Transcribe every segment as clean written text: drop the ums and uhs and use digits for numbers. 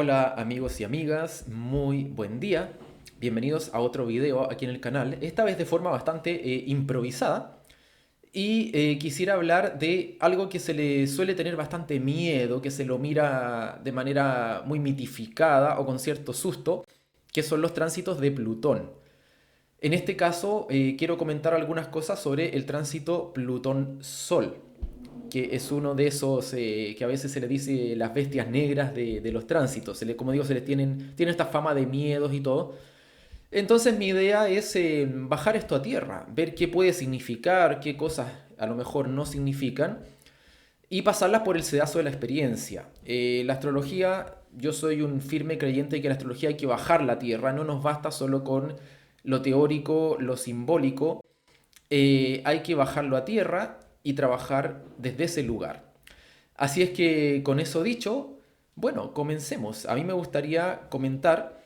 Hola amigos y amigas, muy buen día. Bienvenidos a otro video aquí en el canal, esta vez de forma bastante improvisada. Y quisiera hablar de algo que se le suele tener bastante miedo, que se lo mira de manera muy mitificada o con cierto susto, que son los tránsitos de Plutón. En este caso, quiero comentar algunas cosas sobre el tránsito Plutón-Sol, que es uno de esos que a veces se le dice las bestias negras de los tránsitos. Como digo, se les tienen esta fama de miedos y todo. Entonces mi idea es bajar esto a tierra, ver qué puede significar, qué cosas a lo mejor no significan y pasarlas por el sedazo de la experiencia. La astrología, yo soy un firme creyente de que la astrología hay que bajarla a tierra, no nos basta solo con lo teórico, lo simbólico, hay que bajarlo a tierra y trabajar desde ese lugar. Así es que con eso dicho, bueno, comencemos. A mí me gustaría comentar,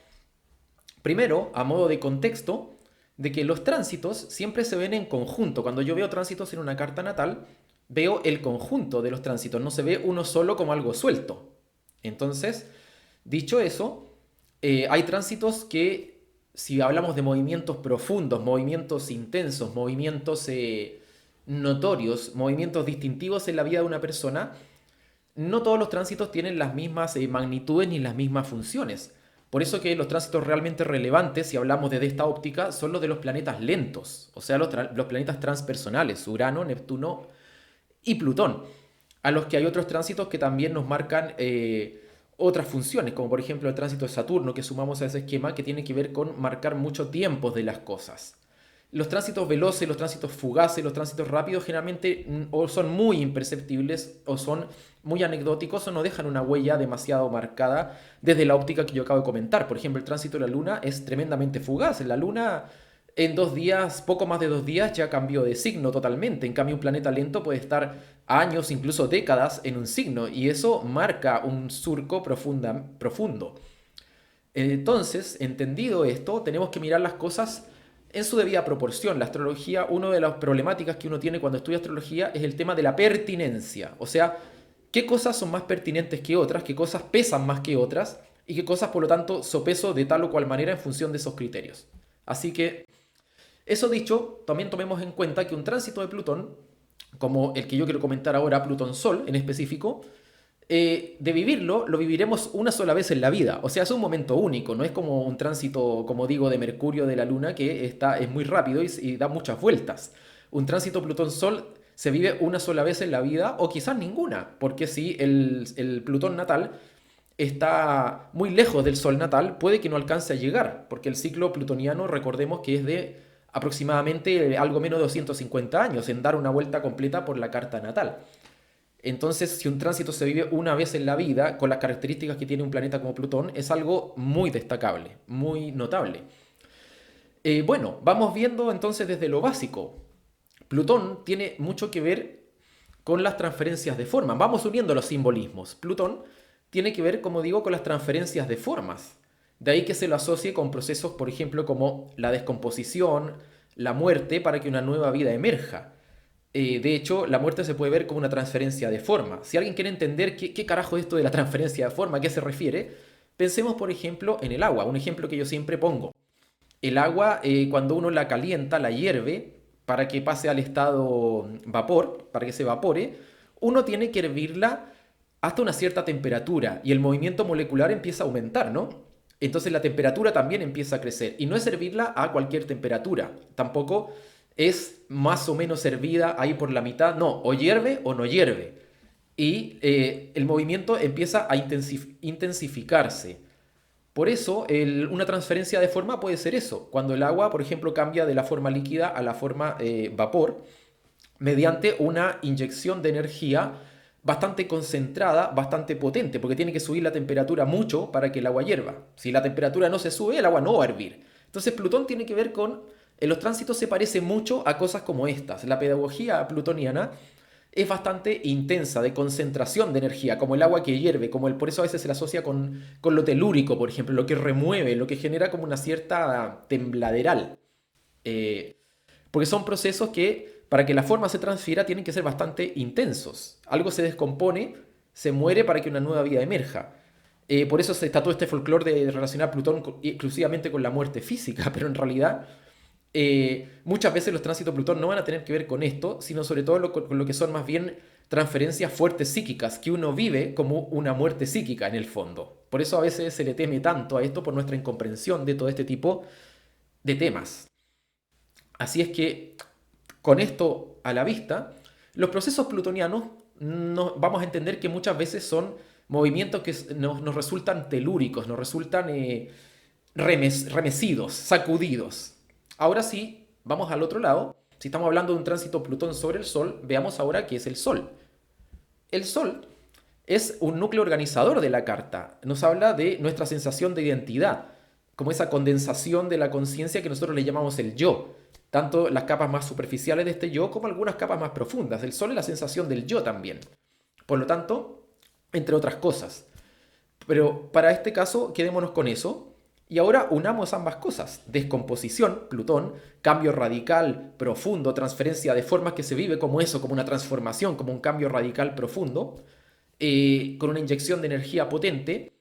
primero, a modo de contexto, de que los tránsitos siempre se ven en conjunto. Cuando yo veo tránsitos en una carta natal, veo el conjunto de los tránsitos, no se ve uno solo como algo suelto. Entonces, dicho eso, hay tránsitos que, si hablamos de movimientos profundos, movimientos intensos, movimientos notorios, movimientos distintivos en la vida de una persona, no todos los tránsitos tienen las mismas magnitudes ni las mismas funciones. Por eso que los tránsitos realmente relevantes, si hablamos desde esta óptica, son los de los planetas lentos, o sea, los planetas transpersonales, Urano, Neptuno y Plutón, a los que hay otros tránsitos que también nos marcan otras funciones, como por ejemplo el tránsito de Saturno, que sumamos a ese esquema, que tiene que ver con marcar mucho tiempo de las cosas. Los tránsitos veloces, los tránsitos fugaces, los tránsitos rápidos generalmente o son muy imperceptibles o son muy anecdóticos o no dejan una huella demasiado marcada desde la óptica que yo acabo de comentar. Por ejemplo, el tránsito de la Luna es tremendamente fugaz. La Luna en 2 días, poco más de 2 días, ya cambió de signo totalmente. En cambio, un planeta lento puede estar años, incluso décadas en un signo y eso marca un surco profundo. Entonces, entendido esto, tenemos que mirar las cosas en su debida proporción. La astrología, una de las problemáticas que uno tiene cuando estudia astrología es el tema de la pertinencia. O sea, qué cosas son más pertinentes que otras, qué cosas pesan más que otras y qué cosas, por lo tanto, sopeso de tal o cual manera en función de esos criterios. Así que, eso dicho, también tomemos en cuenta que un tránsito de Plutón, como el que yo quiero comentar ahora, Plutón-Sol en específico, de vivirlo, lo viviremos una sola vez en la vida. O sea, es un momento único, no es como un tránsito, como digo, de Mercurio de la Luna, que es muy rápido y da muchas vueltas. Un tránsito Plutón-Sol se vive una sola vez en la vida, o quizás ninguna, porque si el Plutón natal está muy lejos del Sol natal, puede que no alcance a llegar, porque el ciclo plutoniano, recordemos que es de aproximadamente algo menos de 250 años en dar una vuelta completa por la carta natal. Entonces, si un tránsito se vive una vez en la vida, con las características que tiene un planeta como Plutón, es algo muy destacable, muy notable. Bueno, vamos viendo entonces desde lo básico. Plutón tiene mucho que ver con las transferencias de forma. Vamos uniendo los simbolismos. Plutón tiene que ver, como digo, con las transferencias de formas. De ahí que se lo asocie con procesos, por ejemplo, como la descomposición, la muerte, para que una nueva vida emerja. De hecho, la muerte se puede ver como una transferencia de forma. Si alguien quiere entender qué carajo es esto de la transferencia de forma, a qué se refiere, pensemos, por ejemplo, en el agua. Un ejemplo que yo siempre pongo. El agua, cuando uno la calienta, la hierve, para que pase al estado vapor, para que se evapore, uno tiene que hervirla hasta una cierta temperatura y el movimiento molecular empieza a aumentar, ¿no? Entonces la temperatura también empieza a crecer y no es hervirla a cualquier temperatura, tampoco es más o menos hervida ahí por la mitad, no, o hierve o no hierve. Y el movimiento empieza a intensificarse. Por eso, una transferencia de forma puede ser eso. Cuando el agua, por ejemplo, cambia de la forma líquida a la forma vapor, mediante una inyección de energía bastante concentrada, bastante potente, porque tiene que subir la temperatura mucho para que el agua hierva. Si la temperatura no se sube, el agua no va a hervir. Entonces, Plutón tiene que ver con... En los tránsitos se parece mucho a cosas como estas. La pedagogía plutoniana es bastante intensa, de concentración de energía, como el agua que hierve, por eso a veces se la asocia con lo telúrico, por ejemplo, lo que remueve, lo que genera como una cierta tembladeral. Eh, Porque son procesos que, para que la forma se transfiera, tienen que ser bastante intensos. Algo se descompone, se muere para que una nueva vida emerja. Por eso está todo este folclore de relacionar Plutón exclusivamente con la muerte física, pero en realidad muchas veces los tránsitos de Plutón no van a tener que ver con esto, sino sobre todo con lo que son más bien transferencias fuertes psíquicas, que uno vive como una muerte psíquica en el fondo. Por eso a veces se le teme tanto a esto por nuestra incomprensión de todo este tipo de temas. Así es que, con esto a la vista, los procesos plutonianos vamos a entender que muchas veces son movimientos que nos resultan telúricos, nos resultan remecidos, sacudidos. Ahora sí, vamos al otro lado. Si estamos hablando de un tránsito Plutón sobre el Sol, veamos ahora qué es el Sol. El Sol es un núcleo organizador de la carta. Nos habla de nuestra sensación de identidad, como esa condensación de la conciencia que nosotros le llamamos el yo. Tanto las capas más superficiales de este yo como algunas capas más profundas. El Sol es la sensación del yo también. Por lo tanto, entre otras cosas. Pero para este caso, quedémonos con eso. Y ahora unamos ambas cosas. Descomposición, Plutón, cambio radical, profundo, transferencia de formas que se vive como eso, como una transformación, como un cambio radical profundo, con una inyección de energía potente.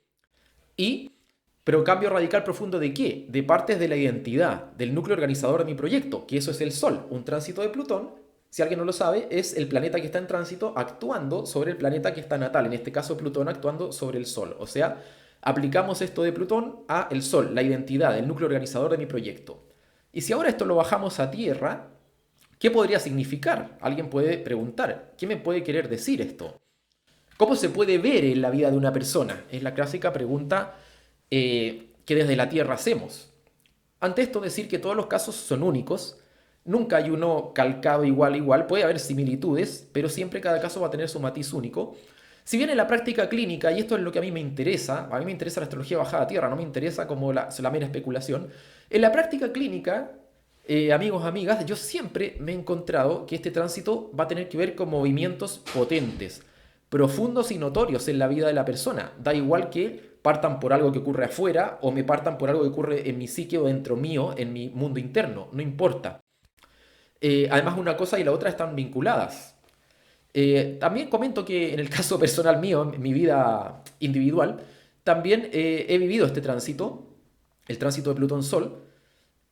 Pero cambio radical profundo ¿de qué? De partes de la identidad, del núcleo organizador de mi proyecto, que eso es el Sol. Un tránsito de Plutón, si alguien no lo sabe, es el planeta que está en tránsito actuando sobre el planeta que está natal, en este caso Plutón actuando sobre el Sol. O sea, aplicamos esto de Plutón a el Sol, la identidad, el núcleo organizador de mi proyecto. Y si ahora esto lo bajamos a Tierra, ¿qué podría significar? Alguien puede preguntar, ¿qué me puede querer decir esto? ¿Cómo se puede ver en la vida de una persona? Es la clásica pregunta que desde la Tierra hacemos. Ante esto, decir que todos los casos son únicos, nunca hay uno calcado igual a igual, puede haber similitudes, pero siempre cada caso va a tener su matiz único. Si bien en la práctica clínica, y esto es lo que a mí me interesa la astrología bajada a tierra, no me interesa como la mera especulación, en la práctica clínica, amigos, amigas, yo siempre me he encontrado que este tránsito va a tener que ver con movimientos potentes, profundos y notorios en la vida de la persona. Da igual que partan por algo que ocurre afuera o me partan por algo que ocurre en mi psique o dentro mío, en mi mundo interno, no importa. Además, una cosa y la otra están vinculadas. También comento que en el caso personal mío, en mi vida individual, también he vivido este tránsito, el tránsito de Plutón-Sol,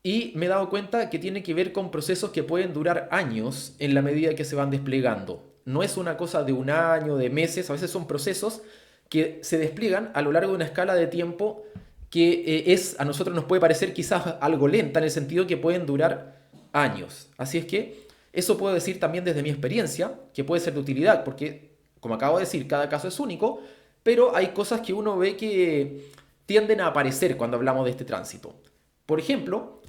y me he dado cuenta que tiene que ver con procesos que pueden durar años en la medida que se van desplegando. No es una cosa de un año, de meses, a veces son procesos que se despliegan a lo largo de una escala de tiempo que a nosotros nos puede parecer quizás algo lenta en el sentido que pueden durar años. Así es que eso puedo decir también desde mi experiencia, que puede ser de utilidad, porque, como acabo de decir, cada caso es único, pero hay cosas que uno ve que tienden a aparecer cuando hablamos de este tránsito. Por ejemplo,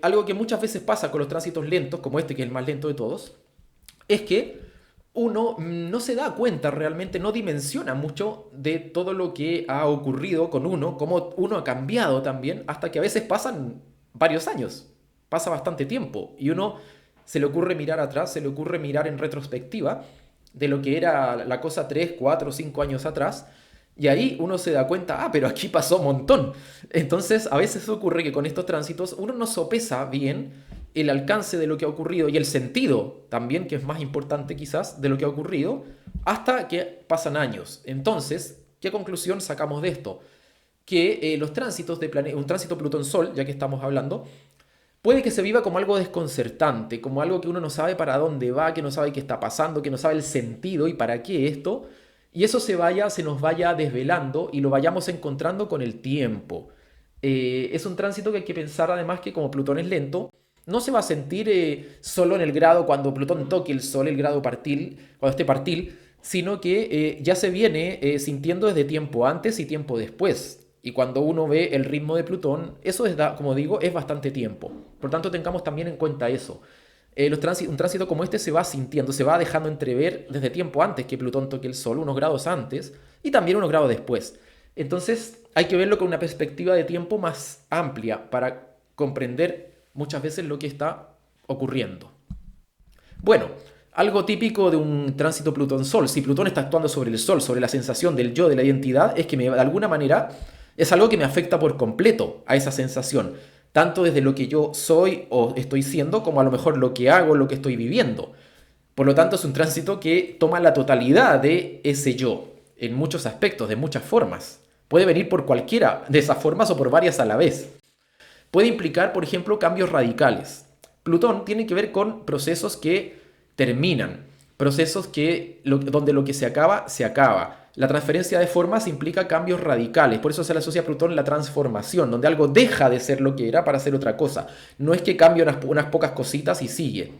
algo que muchas veces pasa con los tránsitos lentos, como este que es el más lento de todos, es que uno no se da cuenta realmente, no dimensiona mucho de todo lo que ha ocurrido con uno, cómo uno ha cambiado también, hasta que a veces pasan varios años, pasa bastante tiempo, y uno se le ocurre mirar atrás, se le ocurre mirar en retrospectiva de lo que era la cosa 3, 4, 5 años atrás, y ahí uno se da cuenta, pero aquí pasó un montón. Entonces, a veces ocurre que con estos tránsitos uno no sopesa bien el alcance de lo que ha ocurrido y el sentido también, que es más importante quizás, de lo que ha ocurrido, hasta que pasan años. Entonces, ¿qué conclusión sacamos de esto? Que los tránsitos de un tránsito Plutón-Sol, ya que estamos hablando, puede que se viva como algo desconcertante, como algo que uno no sabe para dónde va, que no sabe qué está pasando, que no sabe el sentido y para qué esto, y eso se nos vaya desvelando y lo vayamos encontrando con el tiempo. Es un tránsito que hay que pensar además que como Plutón es lento, no se va a sentir solo en el grado cuando Plutón toque el Sol, el grado partil, cuando esté partil, sino que ya se viene sintiendo desde tiempo antes y tiempo después. Y cuando uno ve el ritmo de Plutón, eso es, como digo, es bastante tiempo. Por tanto, tengamos también en cuenta eso. Un tránsito como este se va sintiendo, se va dejando entrever desde tiempo antes que Plutón toque el Sol, unos grados antes y también unos grados después. Entonces, hay que verlo con una perspectiva de tiempo más amplia para comprender muchas veces lo que está ocurriendo. Bueno, algo típico de un tránsito Plutón-Sol, si Plutón está actuando sobre el Sol, sobre la sensación del yo, de la identidad, es que de alguna manera es algo que me afecta por completo a esa sensación, tanto desde lo que yo soy o estoy siendo, como a lo mejor lo que hago, lo que estoy viviendo. Por lo tanto, es un tránsito que toma la totalidad de ese yo, en muchos aspectos, de muchas formas. Puede venir por cualquiera de esas formas o por varias a la vez. Puede implicar, por ejemplo, cambios radicales. Plutón tiene que ver con procesos que terminan, procesos donde lo que se acaba, se acaba. La transferencia de formas implica cambios radicales, por eso se le asocia a Plutón la transformación, donde algo deja de ser lo que era para ser otra cosa. No es que cambie unas pocas cositas y sigue.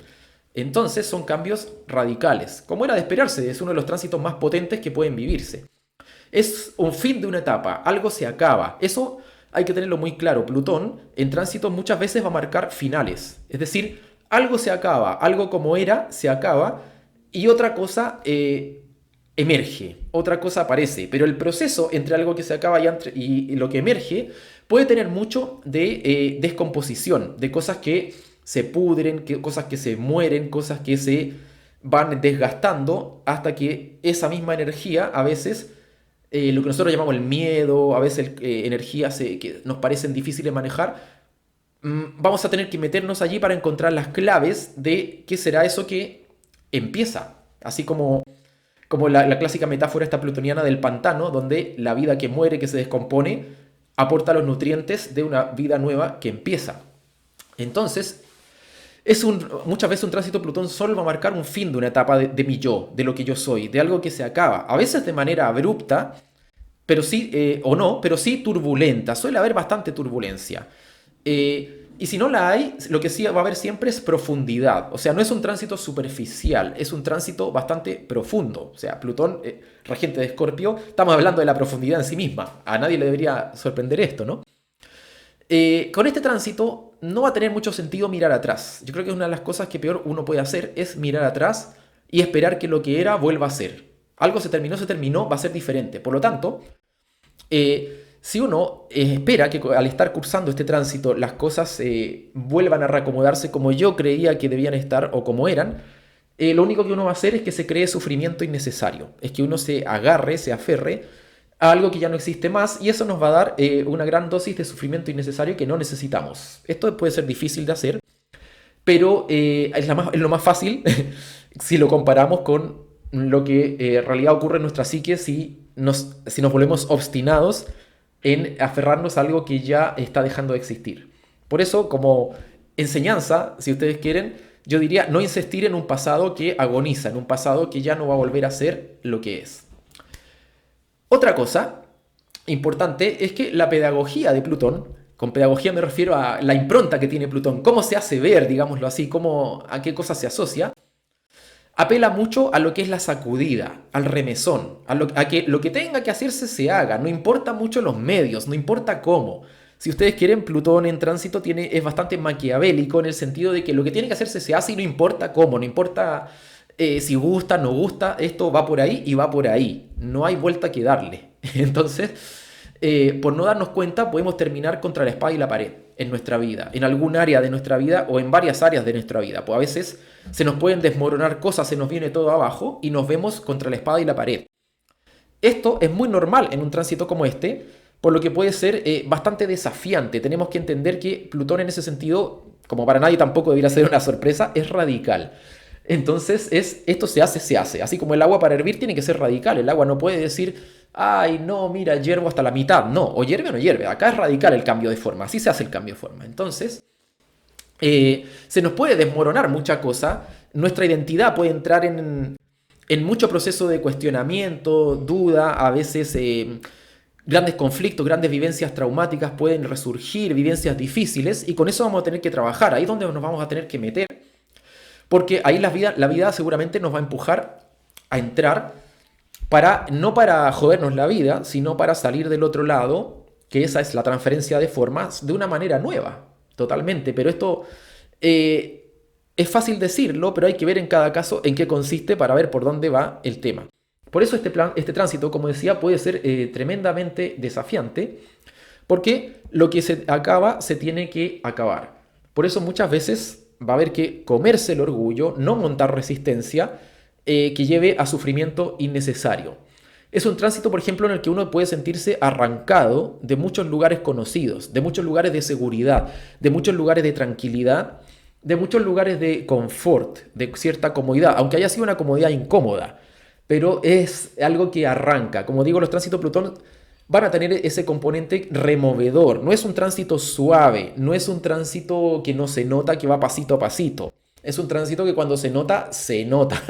Entonces son cambios radicales. Como era de esperarse, es uno de los tránsitos más potentes que pueden vivirse. Es un fin de una etapa, algo se acaba. Eso hay que tenerlo muy claro. Plutón en tránsito muchas veces va a marcar finales. Es decir, algo se acaba, algo como era se acaba y otra cosa emerge, otra cosa aparece. Pero el proceso entre algo que se acaba y lo que emerge puede tener mucho de descomposición, de cosas que se pudren, cosas que se mueren, cosas que se van desgastando hasta que esa misma energía a veces lo que nosotros llamamos el miedo, a veces energías que nos parecen difíciles de manejar, vamos a tener que meternos allí para encontrar las claves de qué será eso que empieza. Así como la clásica metáfora esta plutoniana del pantano, donde la vida que muere, que se descompone, aporta los nutrientes de una vida nueva que empieza. Entonces, muchas veces un tránsito Plutón-Sol va a marcar un fin de una etapa de mi yo, de lo que yo soy, de algo que se acaba. A veces de manera abrupta, pero sí, o no, pero sí turbulenta. Suele haber bastante turbulencia. Y si no la hay, lo que sí va a haber siempre es profundidad. O sea, no es un tránsito superficial, es un tránsito bastante profundo. O sea, Plutón, regente de Escorpio, estamos hablando de la profundidad en sí misma. A nadie le debería sorprender esto, ¿no? Con este tránsito no va a tener mucho sentido mirar atrás. Yo creo que una de las cosas que peor uno puede hacer es mirar atrás y esperar que lo que era vuelva a ser. Algo se terminó, va a ser diferente. Por lo tanto, si uno espera que al estar cursando este tránsito las cosas vuelvan a reacomodarse como yo creía que debían estar o como eran, lo único que uno va a hacer es que se cree sufrimiento innecesario. Es que uno se agarre, se aferre a algo que ya no existe más y eso nos va a dar una gran dosis de sufrimiento innecesario que no necesitamos. Esto puede ser difícil de hacer, pero es lo más fácil si lo comparamos con lo que en realidad ocurre en nuestra psique si nos volvemos obstinados en aferrarnos a algo que ya está dejando de existir. Por eso, como enseñanza, si ustedes quieren, yo diría no insistir en un pasado que agoniza, en un pasado que ya no va a volver a ser lo que es. Otra cosa importante es que la pedagogía de Plutón, con pedagogía me refiero a la impronta que tiene Plutón, cómo se hace ver, digámoslo así, a qué cosas se asocia, apela mucho a lo que es la sacudida, al remesón, a que lo que tenga que hacerse se haga, no importa mucho los medios, no importa cómo. Si ustedes quieren, Plutón en tránsito es bastante maquiavélico en el sentido de que lo que tiene que hacerse se hace y no importa cómo, no importa si gusta, no gusta, esto va por ahí y va por ahí. No hay vuelta que darle. Entonces, por no darnos cuenta, podemos terminar contra la espada y la pared en nuestra vida, en algún área de nuestra vida o en varias áreas de nuestra vida. Pues a veces se nos pueden desmoronar cosas, se nos viene todo abajo y nos vemos contra la espada y la pared. Esto es muy normal en un tránsito como este, por lo que puede ser bastante desafiante. Tenemos que entender que Plutón en ese sentido, como para nadie tampoco debería ser una sorpresa, es radical. Entonces, esto se hace. Así como el agua para hervir tiene que ser radical. El agua no puede decir, ay, no, mira, hiervo hasta la mitad. No, o hierve o no hierve. Acá es radical el cambio de forma. Así se hace el cambio de forma. Entonces, se nos puede desmoronar mucha cosa. Nuestra identidad puede entrar en mucho proceso de cuestionamiento, duda, a veces grandes conflictos, grandes vivencias traumáticas pueden resurgir, vivencias difíciles, y con eso vamos a tener que trabajar. Ahí es donde nos vamos a tener que meter. Porque ahí la vida seguramente nos va a empujar a entrar no para jodernos la vida, sino para salir del otro lado, que esa es la transferencia de formas, de una manera nueva, totalmente. Pero esto es fácil decirlo, pero hay que ver en cada caso en qué consiste para ver por dónde va el tema. Por eso este tránsito, como decía, puede ser tremendamente desafiante, porque lo que se acaba se tiene que acabar. Por eso muchas veces va a haber que comerse el orgullo, no montar resistencia que lleve a sufrimiento innecesario. Es un tránsito, por ejemplo, en el que uno puede sentirse arrancado de muchos lugares conocidos, de muchos lugares de seguridad, de muchos lugares de tranquilidad, de muchos lugares de confort, de cierta comodidad, aunque haya sido una comodidad incómoda, pero es algo que arranca. Como digo, los tránsitos Plutón van a tener ese componente removedor. No es un tránsito suave, no es un tránsito que no se nota, que va pasito a pasito. Es un tránsito que cuando se nota, se nota.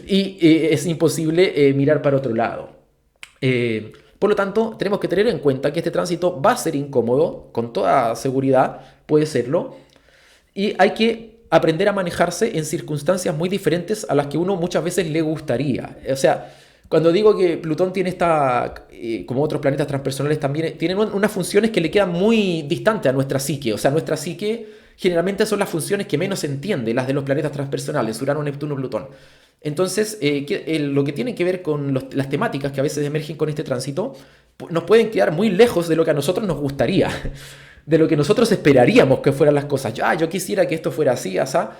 Y es imposible mirar para otro lado. Por lo tanto, tenemos que tener en cuenta que este tránsito va a ser incómodo, con toda seguridad, puede serlo. Y hay que aprender a manejarse en circunstancias muy diferentes a las que uno muchas veces le gustaría. O sea, cuando digo que Plutón tiene como otros planetas transpersonales también, tienen unas funciones que le quedan muy distantes a nuestra psique. O sea, nuestra psique generalmente son las funciones que menos entiende, las de los planetas transpersonales, Urano, Neptuno, Plutón. Entonces, lo que tiene que ver con las temáticas que a veces emergen con este tránsito, nos pueden quedar muy lejos de lo que a nosotros nos gustaría, de lo que nosotros esperaríamos que fueran las cosas. Yo quisiera que esto fuera así, asá,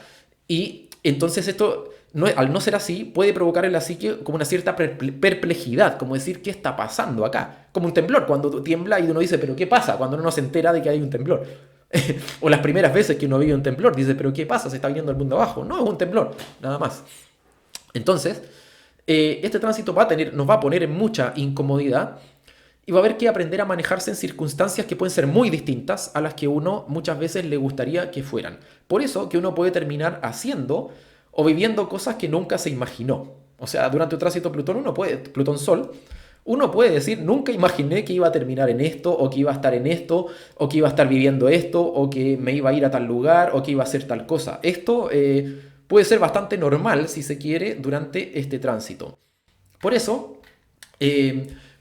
y entonces esto, al no ser así, puede provocar en la psique como una cierta perplejidad, como decir, ¿qué está pasando acá? Como un temblor, cuando tiembla y uno dice, ¿pero qué pasa? Cuando uno no se entera de que hay un temblor. O las primeras veces que uno vive un temblor, dice, ¿pero qué pasa? Se está viniendo el mundo abajo. No, es un temblor, nada más. Entonces, este tránsito nos va a poner en mucha incomodidad y va a haber que aprender a manejarse en circunstancias que pueden ser muy distintas a las que uno muchas veces le gustaría que fueran. Por eso que uno puede terminar haciendo o viviendo cosas que nunca se imaginó. O sea, durante un tránsito Plutón-Sol, uno puede decir, nunca imaginé que iba a terminar en esto, o que iba a estar en esto, o que iba a estar viviendo esto, o que me iba a ir a tal lugar, o que iba a hacer tal cosa. Esto puede ser bastante normal, si se quiere, durante este tránsito. Por eso,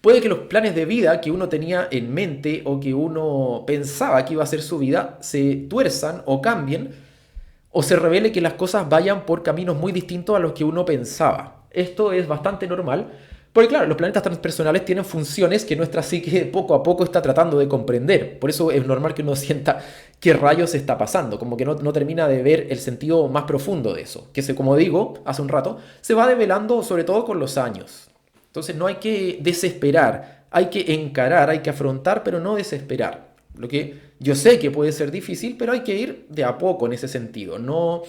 puede que los planes de vida que uno tenía en mente o que uno pensaba que iba a ser su vida se tuerzan o cambien o se revele que las cosas vayan por caminos muy distintos a los que uno pensaba. Esto es bastante normal porque, claro, los planetas transpersonales tienen funciones que nuestra psique poco a poco está tratando de comprender. Por eso es normal que uno sienta qué rayos está pasando, como que no termina de ver el sentido más profundo de eso, que como digo hace un rato, se va develando sobre todo con los años. Entonces no hay que desesperar, hay que encarar, hay que afrontar, pero no desesperar. Lo que yo sé que puede ser difícil, pero hay que ir de a poco en ese sentido, no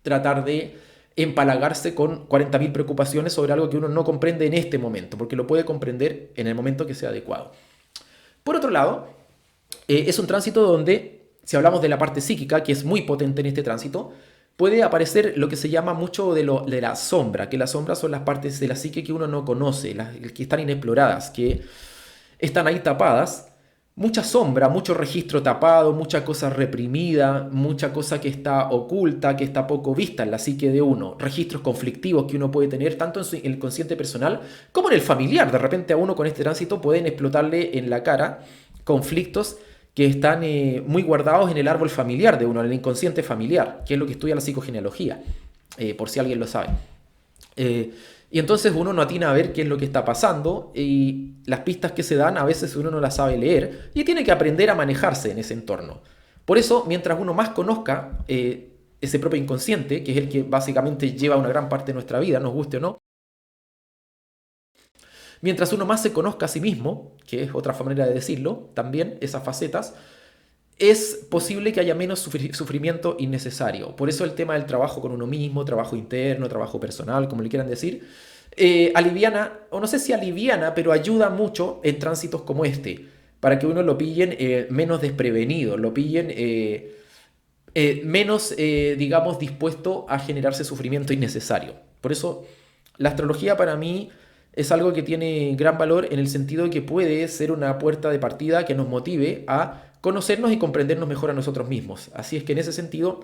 tratar de empalagarse con 40.000 preocupaciones sobre algo que uno no comprende en este momento, porque lo puede comprender en el momento que sea adecuado. Por otro lado, es un tránsito donde, si hablamos de la parte psíquica, que es muy potente en este tránsito, puede aparecer lo que se llama mucho de la sombra, que las sombras son las partes de la psique que uno no conoce, que están inexploradas, que están ahí tapadas. Mucha sombra, mucho registro tapado, mucha cosa reprimida, mucha cosa que está oculta, que está poco vista en la psique de uno. Registros conflictivos que uno puede tener tanto en el consciente personal como en el familiar. De repente a uno con este tránsito pueden explotarle en la cara conflictos que están muy guardados en el árbol familiar de uno, en el inconsciente familiar, que es lo que estudia la psicogenealogía, por si alguien lo sabe. Y entonces uno no atina a ver qué es lo que está pasando y las pistas que se dan a veces uno no las sabe leer y tiene que aprender a manejarse en ese entorno. Por eso, mientras uno más conozca ese propio inconsciente, que es el que básicamente lleva una gran parte de nuestra vida, nos guste o no, mientras uno más se conozca a sí mismo, que es otra manera de decirlo, también esas facetas, es posible que haya menos sufrimiento innecesario. Por eso el tema del trabajo con uno mismo, trabajo interno, trabajo personal, como le quieran decir, aliviana, o no sé si aliviana, pero ayuda mucho en tránsitos como este, para que uno lo pillen menos desprevenido, lo pillen menos, digamos, dispuesto a generarse sufrimiento innecesario. Por eso la astrología para mí es algo que tiene gran valor en el sentido de que puede ser una puerta de partida que nos motive a conocernos y comprendernos mejor a nosotros mismos. Así es que en ese sentido,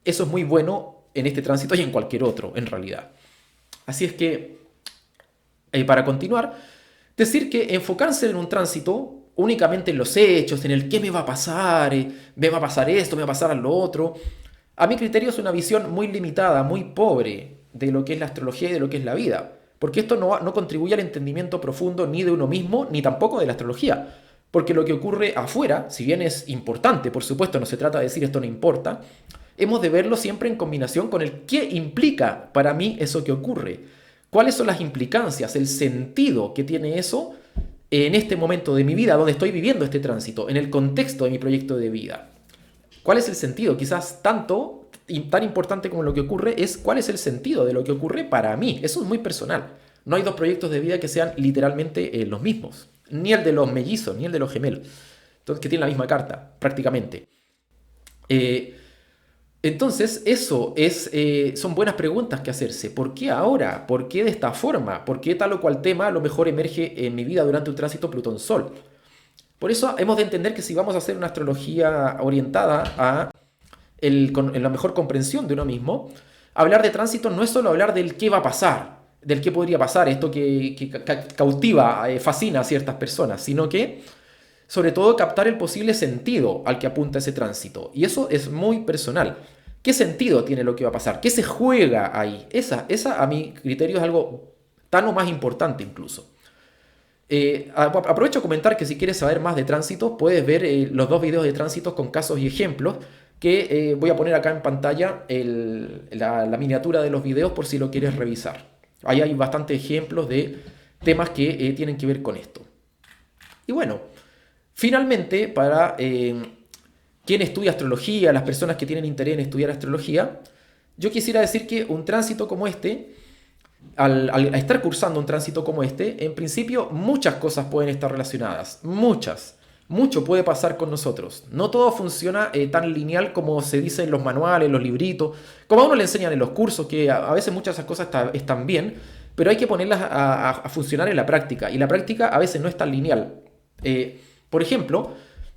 eso es muy bueno en este tránsito y en cualquier otro, en realidad. Así es que, para continuar, decir que enfocarse en un tránsito únicamente en los hechos, en el qué me va a pasar, me va a pasar esto, me va a pasar lo otro, a mi criterio es una visión muy limitada, muy pobre de lo que es la astrología y de lo que es la vida. Porque esto no contribuye al entendimiento profundo ni de uno mismo, ni tampoco de la astrología. Porque lo que ocurre afuera, si bien es importante, por supuesto, no se trata de decir esto no importa, hemos de verlo siempre en combinación con el qué implica para mí eso que ocurre. ¿Cuáles son las implicancias, el sentido que tiene eso en este momento de mi vida, donde estoy viviendo este tránsito, en el contexto de mi proyecto de vida? ¿Cuál es el sentido? Quizás tanto y tan importante como lo que ocurre es cuál es el sentido de lo que ocurre para mí. Eso es muy personal. No hay dos proyectos de vida que sean literalmente los mismos. ni el de los mellizos, ni el de los gemelos, entonces, que tienen la misma carta, prácticamente. Entonces, son buenas preguntas que hacerse. ¿Por qué ahora? ¿Por qué de esta forma? ¿Por qué tal o cual tema a lo mejor emerge en mi vida durante un tránsito Plutón-Sol? Por eso hemos de entender que si vamos a hacer una astrología orientada a en la mejor comprensión de uno mismo, hablar de tránsito no es solo hablar del qué va a pasar, del qué podría pasar, esto que cautiva, fascina a ciertas personas, sino que sobre todo captar el posible sentido al que apunta ese tránsito. Y eso es muy personal. ¿Qué sentido tiene lo que va a pasar? ¿Qué se juega ahí? Esa a mi criterio es algo tan o más importante incluso. Aprovecho a comentar que si quieres saber más de tránsito, puedes ver los 2 videos de tránsito con casos y ejemplos que voy a poner acá en pantalla la miniatura de los videos por si lo quieres revisar. Ahí hay bastantes ejemplos de temas que tienen que ver con esto. Y bueno, finalmente, para quien estudia astrología, las personas que tienen interés en estudiar astrología, yo quisiera decir que un tránsito como este, al estar cursando un tránsito como este, en principio muchas cosas pueden estar relacionadas, muchas. Mucho puede pasar con nosotros. No todo funciona tan lineal como se dice en los manuales, en los libritos, como a uno le enseñan en los cursos, que a veces muchas de esas cosas están bien, pero hay que ponerlas a funcionar en la práctica. Y la práctica a veces no es tan lineal. Por ejemplo,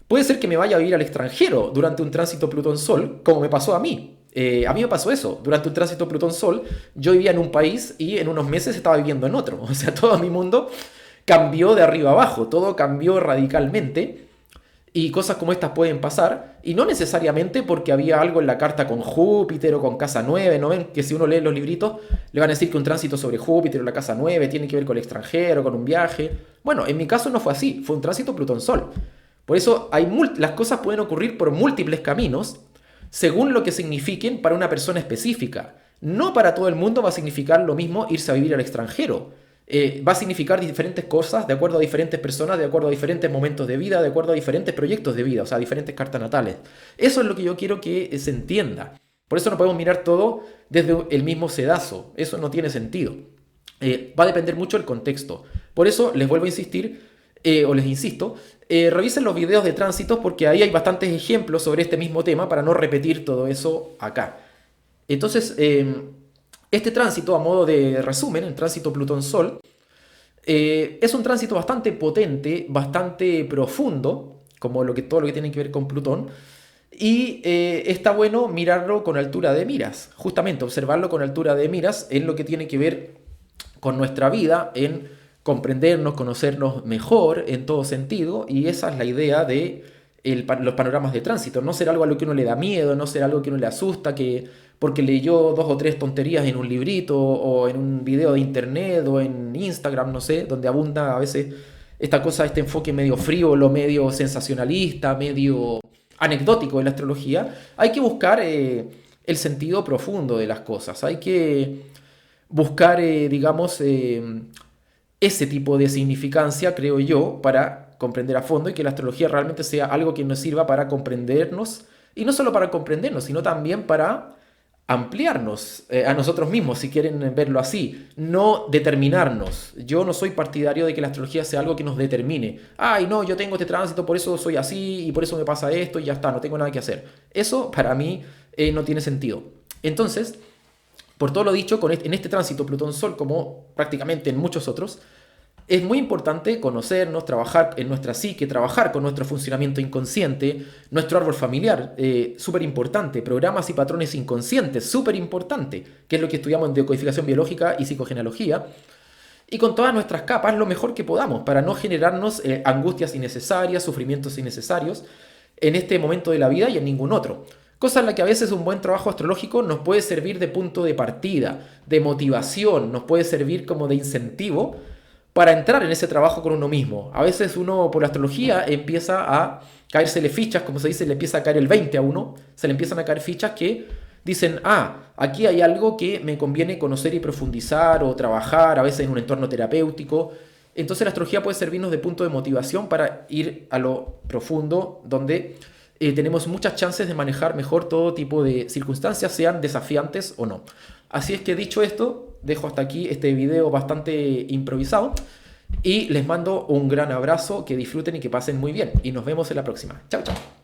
puede ser que me vaya a vivir al extranjero durante un tránsito Plutón-Sol, como me pasó a mí. A mí me pasó eso. Durante un tránsito Plutón-Sol, yo vivía en un país y en unos meses estaba viviendo en otro. O sea, todo mi mundo cambió de arriba a abajo, todo cambió radicalmente y cosas como estas pueden pasar y no necesariamente porque había algo en la carta con Júpiter o con casa 9, ¿no ven? Que si uno lee los libritos le van a decir que un tránsito sobre Júpiter o la casa 9 tiene que ver con el extranjero, con un viaje. Bueno, en mi caso no fue así, fue un tránsito Plutón-Sol. Por eso las cosas pueden ocurrir por múltiples caminos según lo que signifiquen para una persona específica. No para todo el mundo va a significar lo mismo irse a vivir al extranjero. Va a significar diferentes cosas de acuerdo a diferentes personas, de acuerdo a diferentes momentos de vida, de acuerdo a diferentes proyectos de vida, o sea, diferentes cartas natales. Eso es lo que yo quiero que se entienda. Por eso no podemos mirar todo desde el mismo sedazo. Eso no tiene sentido. Va a depender mucho del contexto. Por eso les vuelvo a insistir, o les insisto, revisen los videos de tránsitos porque ahí hay bastantes ejemplos sobre este mismo tema para no repetir todo eso acá. Entonces, este tránsito, a modo de resumen, el tránsito Plutón-Sol, es un tránsito bastante potente, bastante profundo, como todo lo que tiene que ver con Plutón, y está bueno mirarlo con altura de miras, justamente observarlo con altura de miras en lo que tiene que ver con nuestra vida, en comprendernos, conocernos mejor en todo sentido, y esa es la idea de los panoramas de tránsito, no ser algo a lo que uno le da miedo, no ser algo que uno le asusta, que porque leyó 2 o 3 tonterías en un librito o en un video de internet o en Instagram, no sé, donde abunda a veces esta cosa, este enfoque medio frívolo, medio sensacionalista, medio anecdótico de la astrología. Hay que buscar el sentido profundo de las cosas, hay que buscar, digamos, ese tipo de significancia, creo yo, para comprender a fondo y que la astrología realmente sea algo que nos sirva para comprendernos, y no solo para comprendernos, sino también para ampliarnos a nosotros mismos, si quieren verlo así, no determinarnos. Yo no soy partidario de que la astrología sea algo que nos determine. Ay, no, yo tengo este tránsito, por eso soy así y por eso me pasa esto y ya está, no tengo nada que hacer. Eso para mí no tiene sentido. Entonces, por todo lo dicho, en este tránsito Plutón-Sol, como prácticamente en muchos otros, es muy importante conocernos, trabajar en nuestra psique, trabajar con nuestro funcionamiento inconsciente, nuestro árbol familiar, súper importante, programas y patrones inconscientes, súper importante, que es lo que estudiamos en decodificación biológica y psicogenealogía, y con todas nuestras capas lo mejor que podamos para no generarnos angustias innecesarias, sufrimientos innecesarios en este momento de la vida y en ningún otro. Cosa en la que a veces un buen trabajo astrológico nos puede servir de punto de partida, de motivación, nos puede servir como de incentivo para entrar en ese trabajo con uno mismo. A veces uno por la astrología empieza a caérsele fichas, como se dice, le empieza a caer el 20 a uno, se le empiezan a caer fichas que dicen, aquí hay algo que me conviene conocer y profundizar o trabajar, a veces en un entorno terapéutico. Entonces la astrología puede servirnos de punto de motivación para ir a lo profundo, donde tenemos muchas chances de manejar mejor todo tipo de circunstancias, sean desafiantes o no. Así es que dicho esto, dejo hasta aquí este video bastante improvisado Y les mando un gran abrazo, que disfruten y que pasen muy bien. Y nos vemos en la próxima. Chao, chao.